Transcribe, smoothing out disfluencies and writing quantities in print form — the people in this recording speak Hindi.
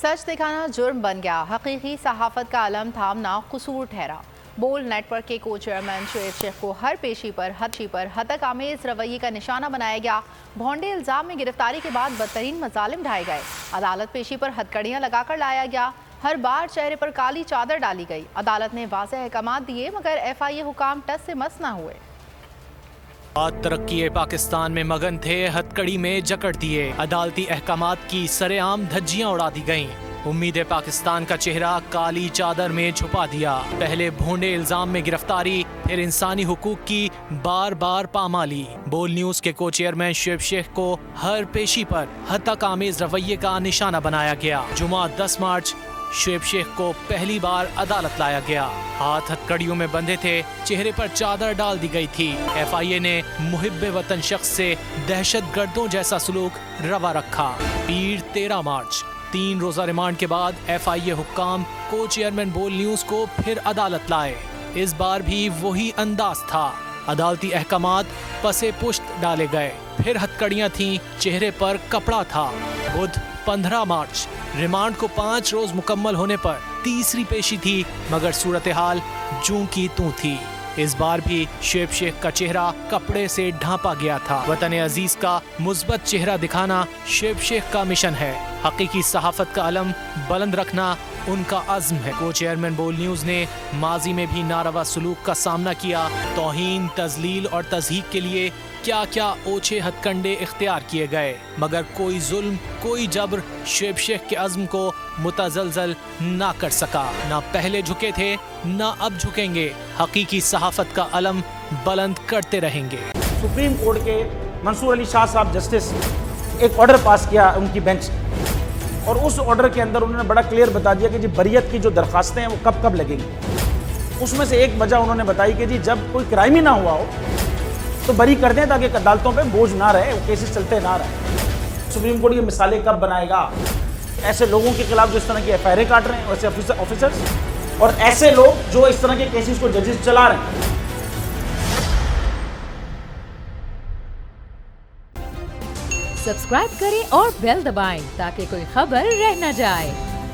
सच दिखाना जुर्म बन गया, हकीकी सहाफत का अलम थामना कसूर ठहरा। बोल नेटवर्क के को चेयरमैन शुएब शेख को हर पेशी पर हतक आमेज रवैये का निशाना बनाया गया। भोंडे इल्जाम में गिरफ्तारी के बाद बदतरीन मजालिम ढाए गए। अदालत पेशी पर हथकड़ियाँ लगाकर लाया गया। हर बार चेहरे पर काली चादर डाली गई। अदालत ने वाज़ेह अहकामात दिए मगर FIA हुकाम टस से मस न हुए। तरक्की पाकिस्तान में मगन थे, हथकड़ी में जकड़ दिए। अदालती अहकामात की सरेआम धज्जियां उड़ा दी गईं। उम्मीद पाकिस्तान का चेहरा काली चादर में छुपा दिया। पहले भोंडे इल्जाम में गिरफ्तारी, फिर इंसानी हुकूक की बार बार पामाली। बोल न्यूज के को चेयरमैन शुएब शेख को हर पेशी पर हतक आमेज रवैये का निशाना बनाया गया। जुमा 10 मार्च शुएब शेख को पहली बार अदालत लाया गया। हाथ हथकड़ियों में बंधे थे, चेहरे पर चादर डाल दी गई थी। FIA ने मुहिब्बे वतन शख्स से दहशत गर्दों जैसा सलूक रवा रखा। पीर 13 मार्च 3 रोजा रिमांड के बाद FIA हुक्काम को चेयरमैन बोल न्यूज को फिर अदालत लाए। इस बार भी वही अंदाज था। अदालती अहकामात पसे पुश्त डाले गए, फिर हथकड़ियां थीं, चेहरे पर कपड़ा था। बुध 15 मार्च रिमांड को 5 रोज मुकम्मल होने पर तीसरी पेशी थी, मगर सूरत हाल जूं की तूं थी। इस बार भी शुएब शेख का चेहरा कपड़े से ढांपा गया था। वतन अजीज का मुस्बत चेहरा दिखाना शुएब शेख का मिशन है। हकीकी सहाफत का अलम बुलंद रखना उनका अज़्म है। को चेयरमैन बोल न्यूज ने माजी में भी नारवा सलूक का सामना किया। तौहीन, तजलील और तज़हीक के लिए क्या क्या ओछे हथकंडे इख्तियार किए गए, मगर कोई जुल्म, कोई जबर शुएब शेख के अज़्म को मुतज़लज़ल ना कर सका। ना पहले झुके थे, ना अब झुकेंगे। हकीकी सहाफत का अलम बुलंद करते रहेंगे। सुप्रीम कोर्ट के मंसूर अली शाह साहब जस्टिस एक ऑर्डर पास किया उनकी बेंच, और उस ऑर्डर के अंदर उन्होंने बड़ा क्लियर बता दिया कि जी बरियत की जो दरखास्तें हैं वो कब कब लगेंगी। उसमें से एक वजह उन्होंने बताई कि जी जब कोई क्राइम ही ना हुआ हो तो बरी कर दें, ताकि अदालतों पे बोझ ना रहे, वो केसेस चलते ना रहे। सुप्रीम कोर्ट ये मिसालें कब बनाएगा ऐसे लोगों के खिलाफ जो इस तरह की FIR काट रहे हैं, वैसे ऑफिसर्स, और ऐसे लोग जो इस तरह के केसेस को जजेस चला रहे हैं। सब्सक्राइब करें और बेल दबाएं ताकि कोई खबर रह न जाए।